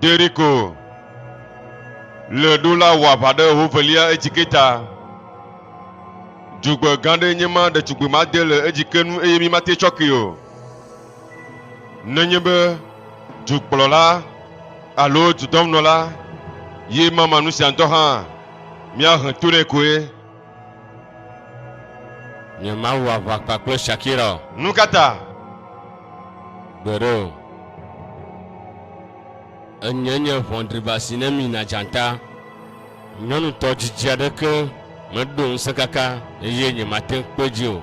Jericho. Le dola wabade hovelia etiketa. Djugbe gande nyema de djugbe made le ejikenu eyemi mate chokio. Nenyebe djugkplola alo dzudomnola ye mama nusianto ha mia hentune koe. Nyema wava kpakple Shakira. Nukata. Bero. Enyenye vɔndribasi ne mina dzanta. Nyɔnutɔ dzidzi aɖeke meɖo ŋusẽ kaka eye nye mate ŋu kpe dzi o.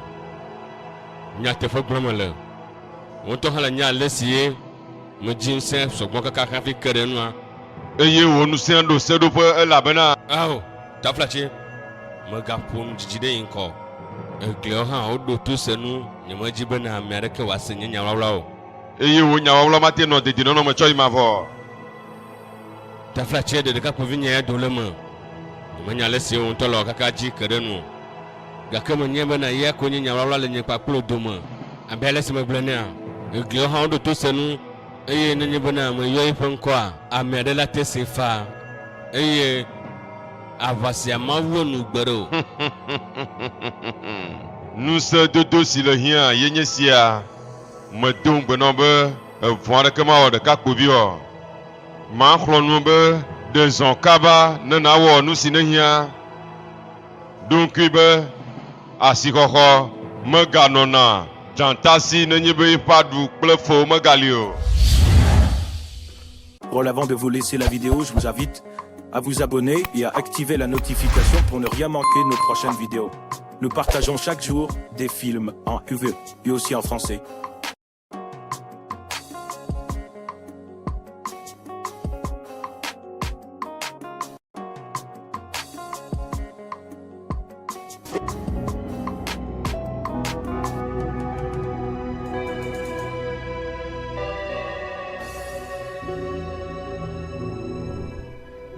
Nyateƒe gblɔm mele. Wotɔ hã le nya ale si ye medzi ŋusẽ sɔgbɔ kaka hafi ke ɖe nua. Eye wo nusẽ ɖo seɖoƒe elabena. Awo, taflatsi. Megaƒo nu dzidzi ɖe yi ŋkɔ. Egliawo hã woɖo to se nu nyemedzi bena ame aɖeke wòase nye nyawɔwla o. Eye wo nyawɔwla mate nɔ dedienɔnɔ me tsɔ yi ma vɔ. Taflatsi ɖe ɖekakpuivi nye ya do le me. Nyemenya ale si wo ŋutɔ le kaka dzi ke ɖe nu. Gake menye bena ya ko nye nyawɔwla le nye kpakplo dome. Abe ale si megblɔ nea. Egliawo hã woɖo to se nu eye nenye bena meyɔ yiƒe ŋkɔa ame aɖe la te si fa eye avasia mawu nu gbe ɖe o. Nusẽ dodo si le hia ye nye sia. Medo ŋugbenɔ be evɔ aɖeke mawɔ ɖekakpuivi o. Maxlɔ nu be de zɔ kaba ne nawɔ nu si ne hia. Ɖoŋkui be asixɔxɔ meganɔna dzanta si nenye be eƒe aɖu kple fo megali o. Bon, avant de vous laisser la vidéo, je vous invite à vous abonner et à activer la notification pour ne rien manquer de nos prochaines vidéos. Nous partageons chaque jour des films en UV et aussi en français.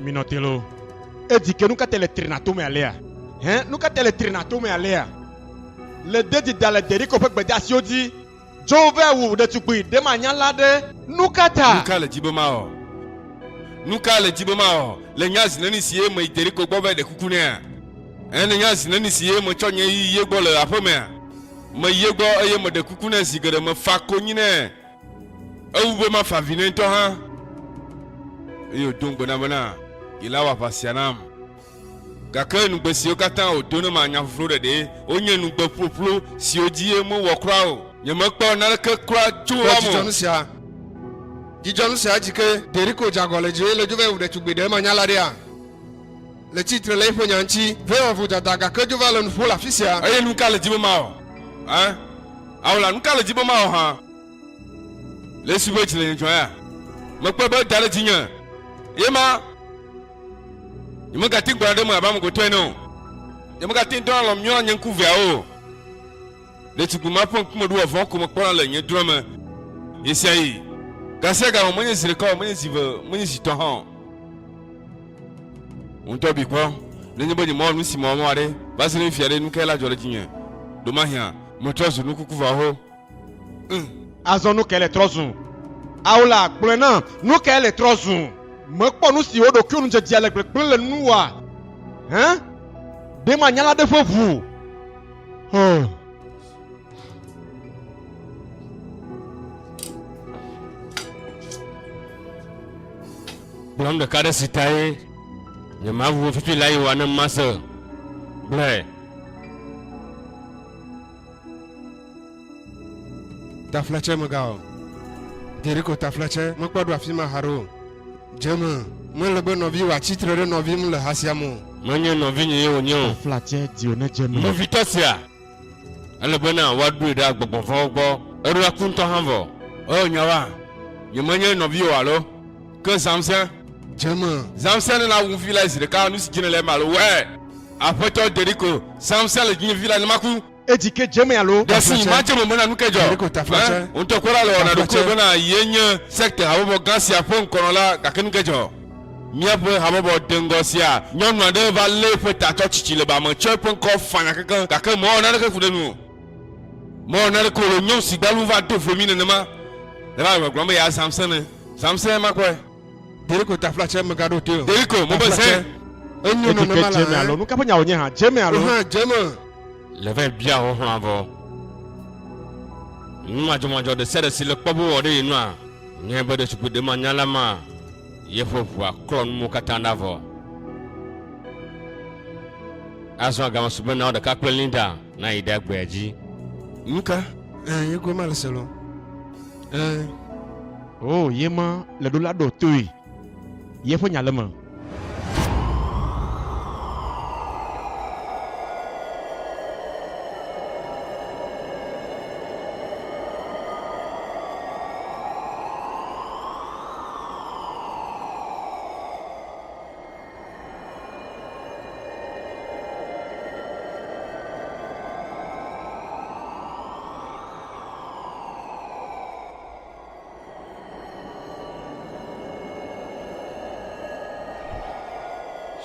Minotelo. E dit que nous avons les trinatome aléa. Hein? Nous avons les trinatome aléa. Le dédi dans le déri qu'on peut dire si on dit Jove ou de tukui de manière là de nous kata. Nuka le dibomao. Nuka le dibomao. Le nyaz nani siye me déri ko bobe de kukunia. Le nyaz nani siye me chonye yego le apome. Me yego eye me de kukunia sigere me fakonyine. Ou be ma favine to ha. Yo donc bonabona. Il a wapasianam. Gake nu gbe siwo katã o do ne ma nya fuflo ɖeɖe wonye nu gbe ƒuƒlu siwo dzi ye me wɔ kura o. Nyemekpɔ naneke kura tso wa mo. Dzidzɔnu sia dzi ke Deriko dzagɔ le dzi le dzova wu ɖetugbi ɖe ma nya la ɖea. Le tsitre le eƒe nya ŋuti ve wɔvu dada gake dzova le nu ƒo le afi sia. Eye nu ka le dzi be ma wɔ? Hein? Awola nu ka le dzi be ma wɔ hã? Le esi be dzi le nyedzɔ ya. Mekpe be da ɖe dzi nye. Ye ma. Yemegati gba ɖe me abe ame gotɔe ne o. Yemegati dɔ alɔ miɔ nye ŋku via o. Ɖetugbi ma ƒe ŋkume ɖo avɔ ko mekpɔna le nye drɔ̃ me. Yesia yi. Gasia ga menye zi ɖeka o, menye zi ve, menye zi tɔ hã o. Ŋutɔ bi kpɔ. Nenye be nyemawɔ nu si mawɔ aɖe, va se ɖe fia ɖe nu ka la dzɔ ɖe dzinye. Domahia, metrɔ zu nukuku va ho. Azɔ nu kɛ le trɔ zu. Awola kplɔe na nu kɛ le trɔ zu. Me kpɔ nu si wo ɖo nu dzedze le gbegblẽ le nua. Hein? De ma nya la de ƒe ʋu. Gblɔm ɖeka ɖe si ta ye nyemavu fifi la yi wa ne mase. Ble. Taflatse megawɔ. Deriko taflatse mekpɔ ɖo afi ma haɖo. Dzeme mele be nɔvi wòatsitre ɖe nɔvi mu le ha sia me o. Menye nɔvi nye ye wònye o. Taflatse di wo ne dzeme. Nɔvitɔ sia. Ele bena woaɖoe ɖe agbɔgbɔvɔwo gbɔ. Eɖo aku ŋutɔ hã vɔ. O nyawa. Nyemenye nɔvi o alo. Ke Zamsẽ. Dzeme. Zamsẽ ne la wu fi la zi ɖeka nu si dzi ne le eme alo wɛ. Aƒetɔ Deriko. Zamsẽ le dzi fi la ne ma ku. E dit que dzeme alo. Desi ma dzeme mena nu ke dzɔ. Deriko taflatse. Ŋutɔ kora le wɔna ɖokui bena ye nye secte habɔbɔ gã sia ƒe ŋkɔnɔ la gake nu ke dzɔ. Míaƒe habɔbɔ de ŋgɔ sia nyɔnu aɖe va lé eƒe tatɔ tsitsi le ba me tsɔ eƒe ŋkɔ fanya kekeŋ gake mɔwɔ naneke ku ɖe nu o. Mɔwɔ naneke o le nyɔnu si gbalu va do flomi nenema. Le va gblɔm be ya Zamsẽ ne. Zamsẽ ma kpɔe. Deriko ta flache me gado teo. Deriko mo be se. Enyo no Etike mala. jeme alo nu kapa nya onye ha jeme alo. Ha jeme. Le vin bien au avant. Nous avons de serre si le pobo ode noa. Nye bode supu de manyala ma. Ye fo pour clone mo katanda vo. Aso gama subu na de kakwe linda na ida gbeji. Nka. Ye go mal selo. Oh yema le do la do tui. Ye fo nya le ma.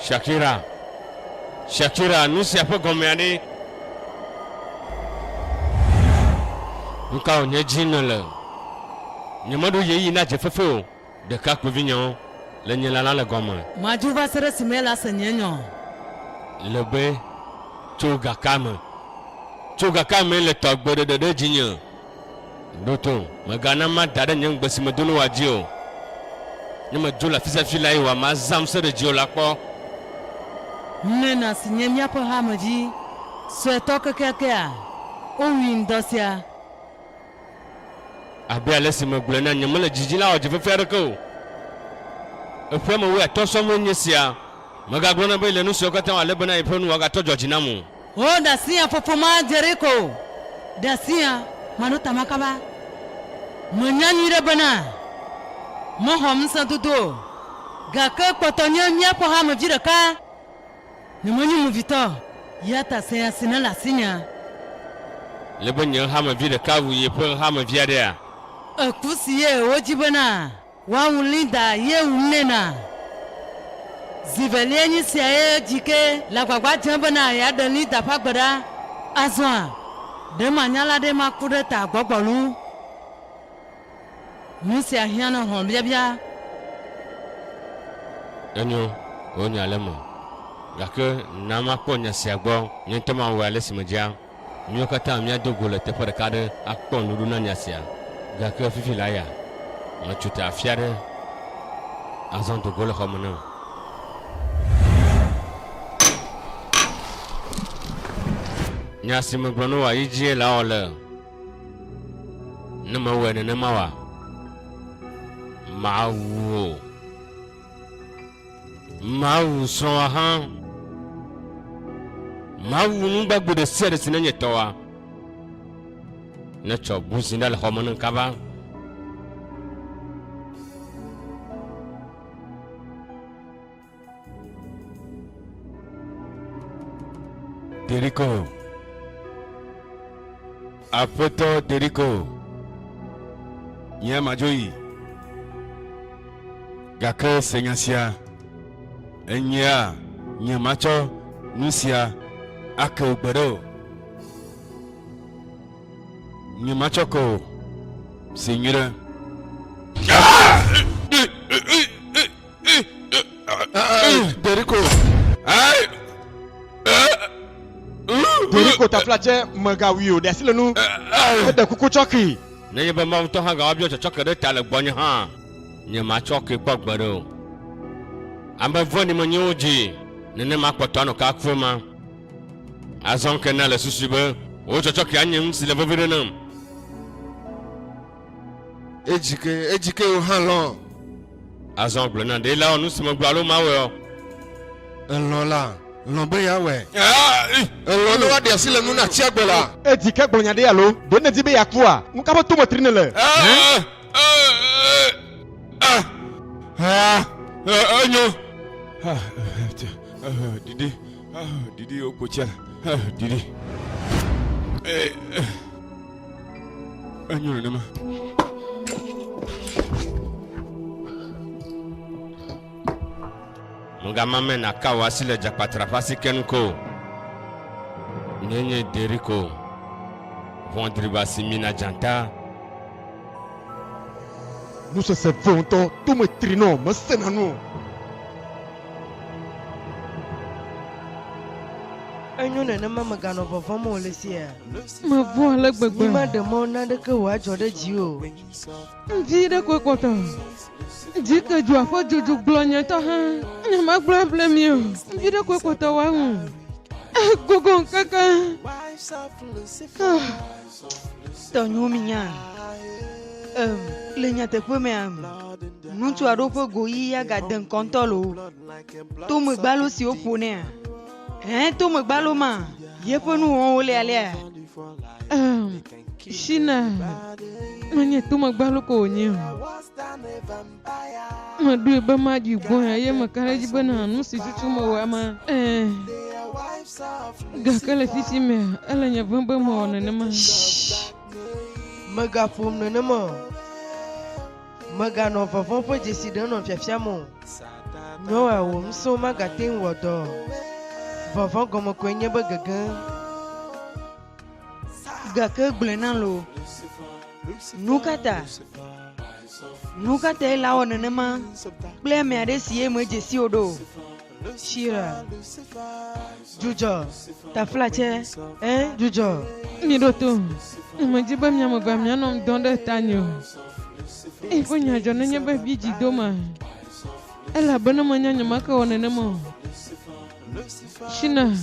Shakira, nous c'est un peu comme année. Nous quand on est jeune là, nous m'avons dit il n'a pas fait de cas que vignon, le nyala la gomme. Maju va se simela senyenyo. Le bé, choga kame le togbo de jinyo. Doto, magana ma dada nyang basima dunu wajio. Nyama jola fisa filai wa mazam se de jiola ko. Nena sinyemya po hamaji. Swetoka kekea. Owin dosia. Abi alesi maglena nyamala jijila o jefe fere ko. Efe mo we to so mo nyesia. Magaglona be le nu so kata ale bana ife nu waga to jojina mu. Oh dasia fofoma Jericho. Dasia manuta makaba. Manyanyire bana. Mohom santudo. Gaka potonya nya po hamaji raka. Nemoni muvito. Yata seya sinala sinya. Le bonye hama vi de kawu ye pe hama vi ade. Akusiye ojibana. Wa ulinda ye unena. Zivelieni siye jike la kwakwa jambana ya dani dapagbada. Azwa. De manyala de makude ta gbogbolu. Musi ahiana hon biabia. Enyo onya lema. Gake nama konya siagbo nyentema wa lesimja. Nyokata mia dogole te for kade akpon lulu na nyasia. Gake fifi la ya. Machuta fiare. Azon dogole khomana. Nyasi mbrono wa iji la ole. Nama wene nama wa. Mawu so ha. Mawu nu bagbo de sere sinanye towa. Na cho buzinda la khomana kaba. Deriko. Apoto Deriko. Nya majoyi. Gaka senyasia. Enya nya macho nusia aka ugbero. Nya macho ko sinyira. Deriko. Ai. Deriko ta flache magawio de sile nu. De kuku choki. Na yeba ma to hanga abio chochoke de tale gbonya ha. Nyema choke gbogboro. Amba voni mo nyoji. Nene makpoto no ka kwema. Azon kenna le susube. O chochoke anyem si le vovire nam. Ejike o hanlon. Azon glona de la onu simo gbalo mawe. Enlola. Lombe ya we. Enlola wa de sile nu na chiagbela. Etike gbonya de alo. De ne dibe yakwa. Nu kapa to motrine le. Enyo. Didi okocha. Didi. Enyo nama. Nga mame na kawa sile jakpatra fasi kenko. Nyenye Deriko. Vondriba simina janta. Nous se servons tout me trinons, me sénanons. Enyo na nama magano vovon mo lesia. Ma voix le gbegbe. Ma de mo na de ke wa jode ji o. Di de ko ko to. Di ke ju afo juju glonya to ha. Na ma glo blame you. Di de ko ko to wa hu. Gogo kaka. To nyu minya. Le nya te pe me am. Nutu ado pe goyi ya ga den kontolo. To me gbalo si o pone. To me gbalo ma. Ye pe nu won ole ale. Shina. Manye to me gbalo ko nyi. Ma du ba ma ji bo ya ye ma kare ji bana nu si tutu mo wa ma. Ga kala fisi me ala nya vamba mo na ma. Maga fom no mo. Maga no fofo fo jesi dan no fiafia mo. No a wo so maga tin wodo. Fofo gomo ko nye ba gagan. Ga ke gblena lo. Nukata la wona ne ma. Ble me ade sie mo jesi odo. Shira. Jujo. Ta flache. Jujo. Mi doto. Majiba mnyamo ba mnyano mdonde tanyo. Ifo nyajo na nyeba biji doma. Ela bana manyanya maka wonene mo. Shina.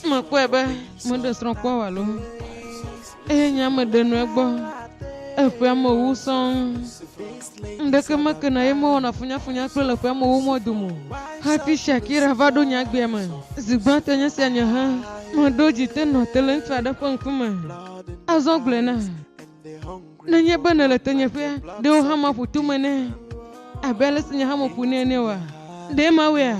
Makwebe mondo sron kwa walo. Nyama denu egbo. Efe amo wuson. Ndeke makana yemo wana funya kule efe amo wumo dumo. Happy Shakira vado nyagbe ma. Zigbata nyasi anya ha. Madoji teno talent ada pangkuma. Azonglena. Nanya bana la tanya fe. De o hama futu mene. Abela sinya hama funene wa. De mawe.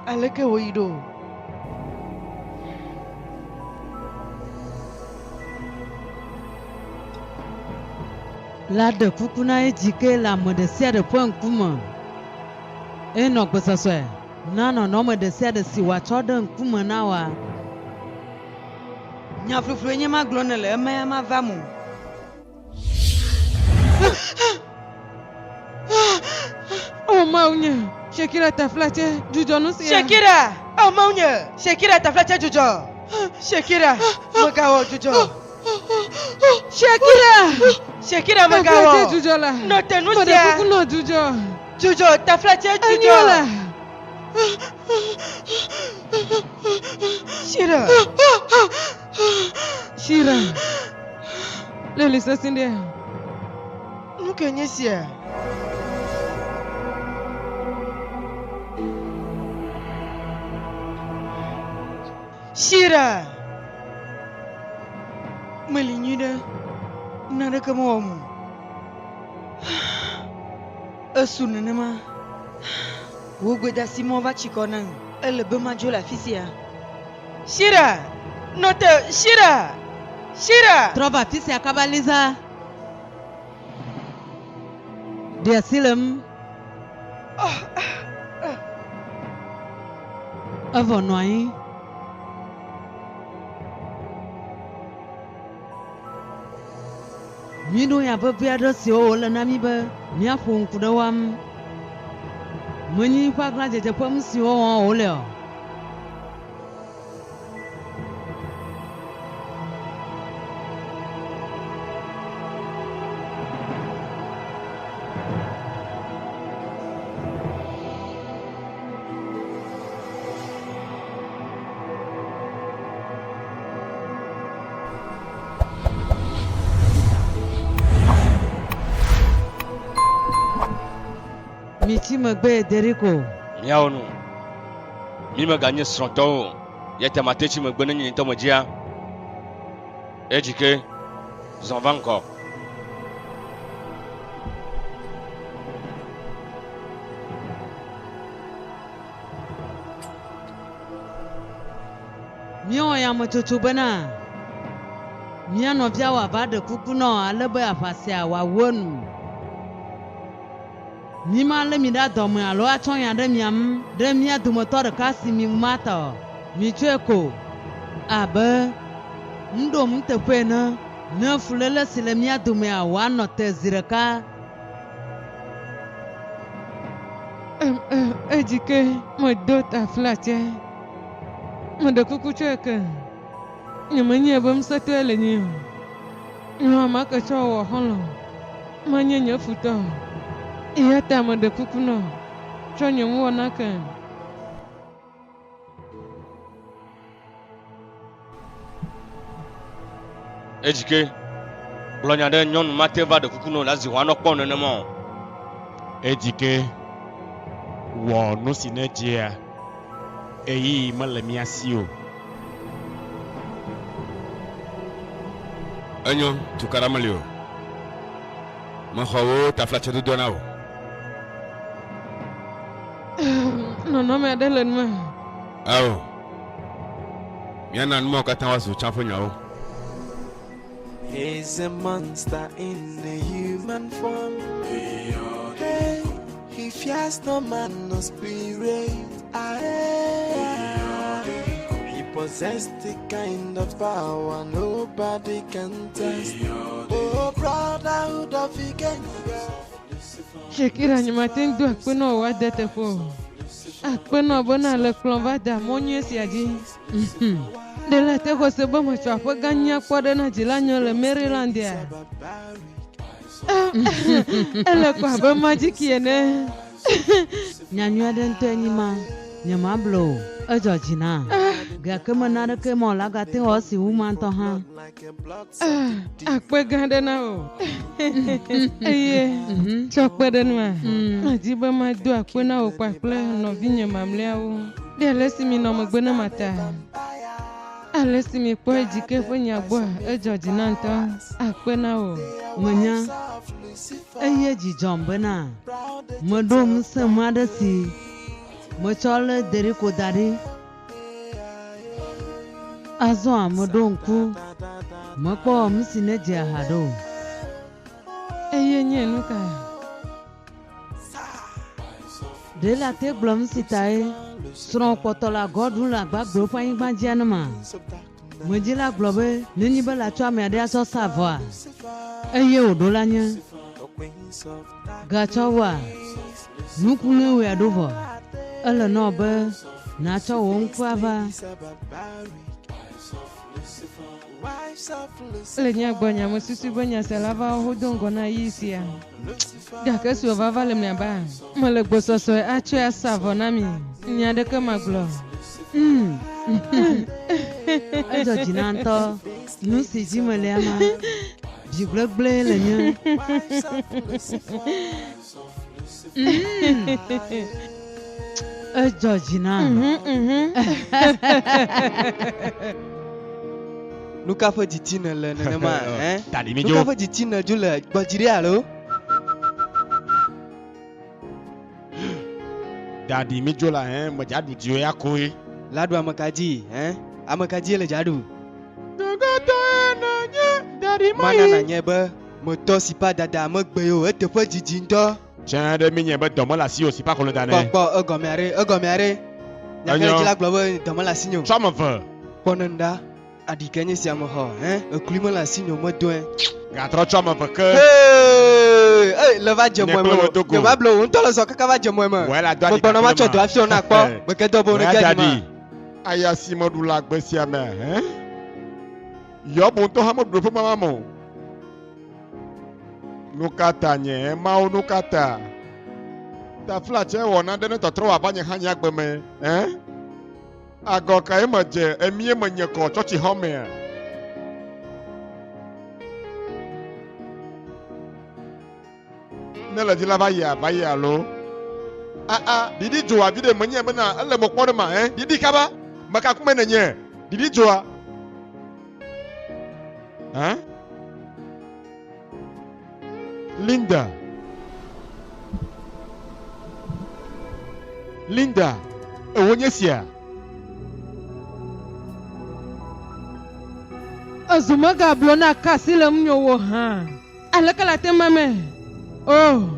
Aleke woido. La de kukuna ejike la modesia de point kuma. Eno gbesaswe. Nano no modesia de siwa chodo kuma nawa. Nya fluflu nye ma glonele ma ma vamu. Oh maunya. Shakira ta flache jujo no sia. Shakira. Oh maunya. Shakira ta flache jujo. Shakira. Magawo jujo. Shakira magawo. Jujo la. No tenusia. No jujo. Jujo ta flache jujo. Anyola. Shira. Lele sasinde. Nuke nyesia. Shira. Melinyida. Nada kamu. Asunanama. Wogweda Simon va chikona. Elle be majo la fisia. Shira. Note Shira. Shira. Trova fisia kabaliza. Dia silem. Avonoi. Mino ya bapia do si o la nami ba mi afun kudawam. Mani fa graje je pam si o le. Miti magbe Deriko. Miaonu. Mi maganye sronto. Yete matechi magbene nyi to majia. Ejike. J'en vais encore. Mio ya mtoto bana. Mia no bia wa ba de kukuno alebe afasia wa wonu. Ni ma le mi da do mo alo achon ya de miam de mia du motor ka si mi mata. Micheko abe ndo mteƒe ne fulele si le mía domea wòanɔ te zi ɖeka. Ejike medo taflatia mede kuku tsɔe ke nyemenye be msetɔe le nyi o nyɔma ke tsɔ wɔ xɔlɔ menye nye futɔ eya ta mede kuku nɔ tsɔ nye nuwɔna ke. Ejike gblɔ nya ɖe nyɔnu ma te va de kuku nɔ la zi wòanɔ kpɔ nenema o. Ejike wɔ nu si ne dzia eyi mele mía si o. Enyo tukara meli o. Mexɔ wo taflatse dodo na o. Nɔnɔme aɖe le nume. Awo. Miana numawo katã woazu tsaƒe nyawo. He's a monster in the human form. Hey, he fears no man, no spirit. He possessed the kind of power nobody can test. Oh, brotherhood of again. Shekira nyumate ŋdu akpenɔ wa de teƒe o. Akpenɔ bena le kplɔ va da mɔnyuie sia dzi. De le te xɔ se be metsɔ aƒe gã nyakpɔ ɖe na dzila nyɔ le Marylandia. Ele ko abe magiki ene. Nyanyui aɖe ŋutɔ enyi ma nye ma blo o edzɔ dzi na gake mena ɖeke ma la gate wɔ si wu ma ŋutɔ hã. Akpe gã ɖe na o. Eye tsɔ kpe ɖe nua. Medi be mado akpe na wò kpakple nɔvinye mamlɛawo. Ɖe ale si mi nɔ megbe ne mata. Ale si mi kpɔ Ejike ƒe nya gbɔa edzɔ dzi na ŋutɔ. Akpe na wò. Menya eye dzidzɔm bena meɖo ŋusẽ mɔ aɖe si metsɔ lé Deriko da ɖi. Azɔ meɖo ŋku mekpɔ nu si ne dze aha ɖo. Eye nye nu ka? Ɖe la te gblɔ nu si tae srɔ̃ kpɔtɔ le agɔ ɖum le agbagbewo ƒe anyigba dzia ne ma. Medzi la gblɔ be nenyi be la tsɔ ame aɖe atsɔ sa avɔa eye wòɖo la nye gatsɔ woa nuku ne wòe aɖo vɔ ele nɔ be natsɔ wò ŋku ava. Le nya gbɔ nya me susu be nyasela va wodo ŋgɔ na yi sia. Gake si wòvava le mia ba mele gbɔsɔsɔe atsɔe asa avɔ na mi. Nya ɖeke magblɔ. Edzɔ dzi na ŋutɔ nu si dzi melia ma dzigblẽgblẽ le nye. Edzɔ dzi na. Nu ka ƒe didi ne le nenema? Daɖi Nu ka ƒe didi ne dzo le gbɔdzi ɖe alo? Daɖi mi dzo la medza ɖu dziwo ya koe. La ɖu ame ka dzi? Ame ka dzi le dza ɖu? Mana nanye be metɔ si pa dada megbe o eteƒe didi ŋutɔ. Tiens ɖe mi nye be dɔ mele asi o si pa kɔ le da ne. Kpɔ egɔmea ɖe. Nyakele dzi la gblɔ be dɔ mele asi nyo. Tsɔ ame ve. Kpɔ ne ŋɖa aɖike nye sia me xɔ ekli mele asi nyo medɔe. Gatrɔ tsɔ ame ve ke. Le va dze mɔe me. Ne va blo ŋutɔ le zɔ kaka va dze mɔe me. Megbɔnɔ ma tsɔ dɔ afiɔ na kpɔ. Gbeke dɔ bo ne gɛ di ma. Aya si meɖu le agbe sia me yɔbo ŋutɔ hã meɖu ƒe mama mo. Nu ka ta nye mawo nu ka ta. Taflatse wɔ naɖe ne tɔtrɔ wɔ abe nye hã nye agbe me. Agɔ ka ye me dze emie me nye kɔ tsɔtsi xɔ mea. Ne le dzi la va yi alo. Didi dzoa vi ɖe menye bena ele mo kpɔ ɖe ma didi kaba meka kume nenye didi dzoa. Linda ewo nye sia. Azuma gablo na kasi le mnyo wo ha. Aleke la te mame. Oh.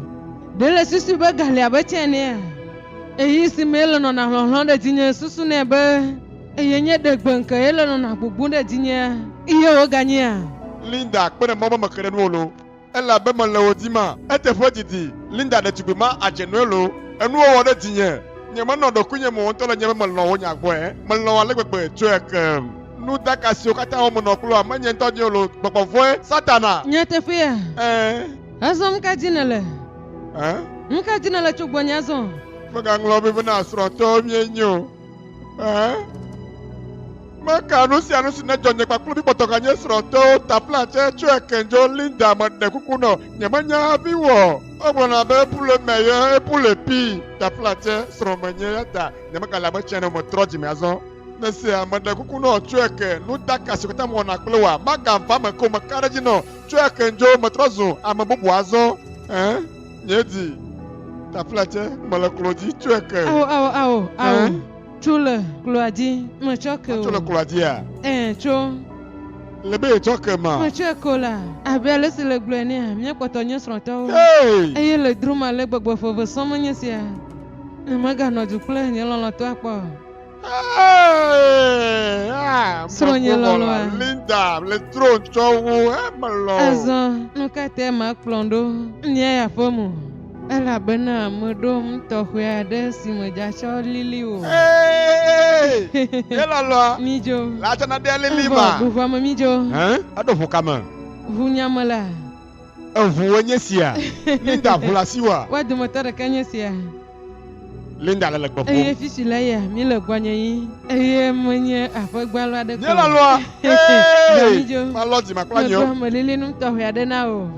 De le susu be gali abe tiene. Eyi si me le nɔ na hlɔhlɔ ɖe dzinye susu ne be eye nye de gbenke ele no na gbugbu de dinye iye o ganye Linda kpene mo ma kere no lo ela be mo le odima etefo didi Linda de tugbe ma ajenuelo enu o de dinye nye ma no do kunye mo onto le nye mo lo wo nya gbo mo lo wa le gbegbe tu ek nu daka si o kata o mo no kulo amanye nto je lo gbogbo fun satana nye tefe ya azom ka dinele nka dinele chugbo nya zo Maga nglo bi na sro to mienyo Maka anusi na jonye kwa kulu bi potoka nye sro to tapla che chue kenjo Linda ma de kuku no nyamanya biwo obo na be pule meye pule pi tapla che sro menye yata nyamaka la ba chene mo troji me azo nese amade kuku no chue ke nu daka sikota mo na klowa maga mfa ma ko makaraji no chue kenjo mo trozu amabubu azo nyedi Taplache, malaklodi, tu es que. Aou. Chule, Cloadi, me choque. Chule Cloadia. Cho. Le bé choque ma. Me choque là. Abel c'est le gloné, mien potonyo sronto. Hey! Eye le druma le gbogbo fove somonye sia. Maga no du ple ni lon to apo. Hey! Soronye lolo. Linda, le tron chowo, malo. Azon, no kate ma plondo. Nye ya fomu. Ela bena modom tohwe de si mojacho lili o. Hey! Ela lo. Mijo. La chana de lili ma. Bu fa mijo. Ado fukama. Vu nyamala. Vu wenyesia. Linda vulasiwa. Wa de moteur kanyesia. Linda la gbogbo. Eye fisi la ya mi le gbanye yi. Eye monye afogbalo ade ko. Ela lo. Hey! Mijo. Ma lodi ma klanyo. Mo lili num tohwe de na o.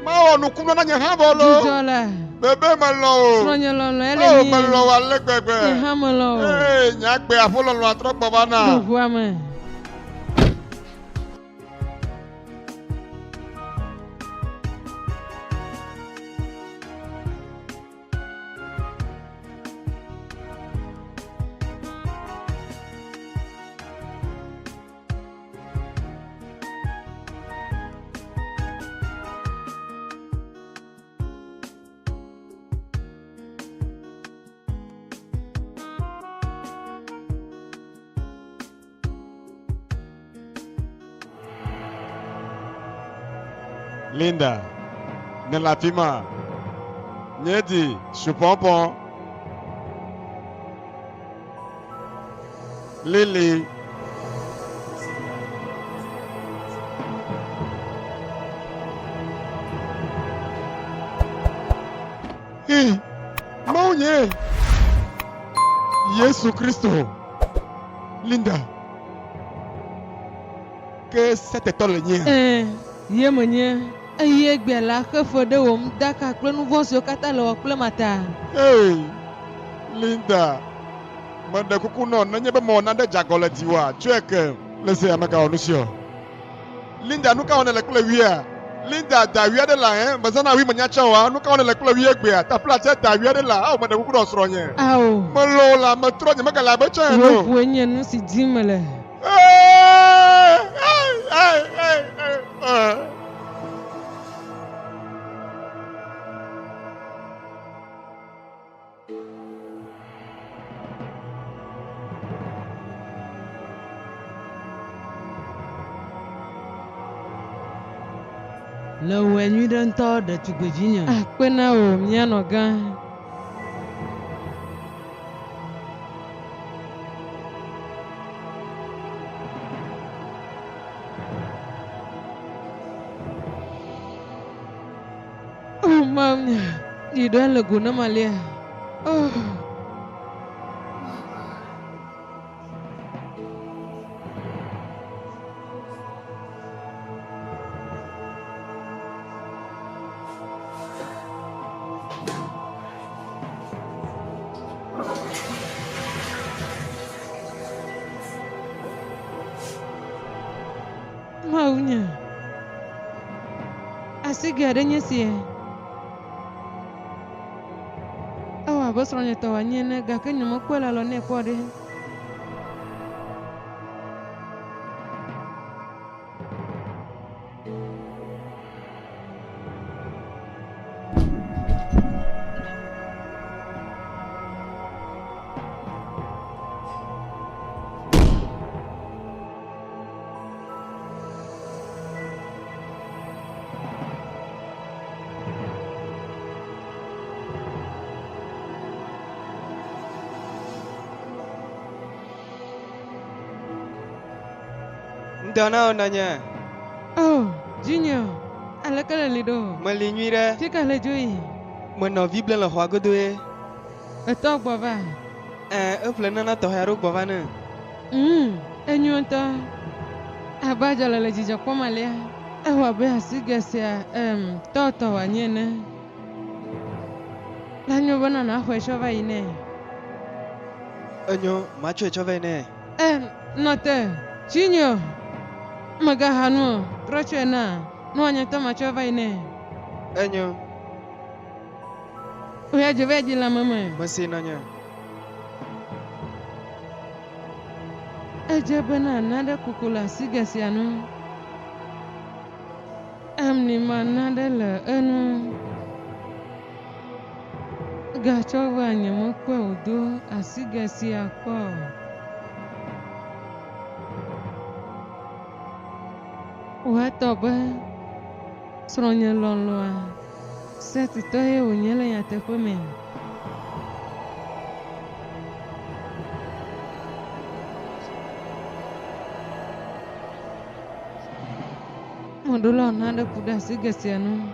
Ma onu kuno na nyaha bolo. Jijola. Bebe malo. Fronye lolo ele ni. Malo wa legbegbe. Nyaha malo. Nyagbe afolo lo atro bobana. Bu ame. Linda, nella pima, Nyedi, Chupompon, Lily, Maunye, Yesu Christo, Linda, que cette étoile est Yemonye. Eye gbe la ke fode wo mdaka kple nuvo si kata le wo kple mata. Hey, Linda. Mande kuku no na nyebe mo na de jagole tiwa. Cheke, lese amaka onusio. Linda nuka one le kule wia. Linda da wia de la bazana wi manya chawa nuka one le kule wia gbe ta place da wia de la. Aw mande kuku no sro nye. Aw. Mo lo la ma tro nye maka la ba cha no. Wo enye nu si dimele. Le wenu d'un tort de Tugojinyo. Ah, kwena o, miano gan. Oh, mam, di doa leguna malia. Oh. Maunya. Asik adanya sih. Awa bos ronya tawanya na gak nyama kuala lo ne kode. Dona onanya. Oh, Junior. Alaka le lido. Mali nyuira. Tika le jui. Mano vible la hwa godoe. Etok bava. Plena na to haru bava na. Enyonta. Abaja la jija kwa malia. Ewa be asigesia toto wanyene. La nyobana na hwe shova ine. Enyo macho chova ine. Note. Junior. Magahanu. Trochena. No anyata machova ine. Enyo. Uya joveji la mama. Masi nanya. Ejebena nada kukula sigesianu. Amni manada le enu. Gachova nyamukwe udo asigesia kwa. Watobe. Sronye lonloa. Seti toye unyele ya tekome. Modulo nada kuda sigesianu.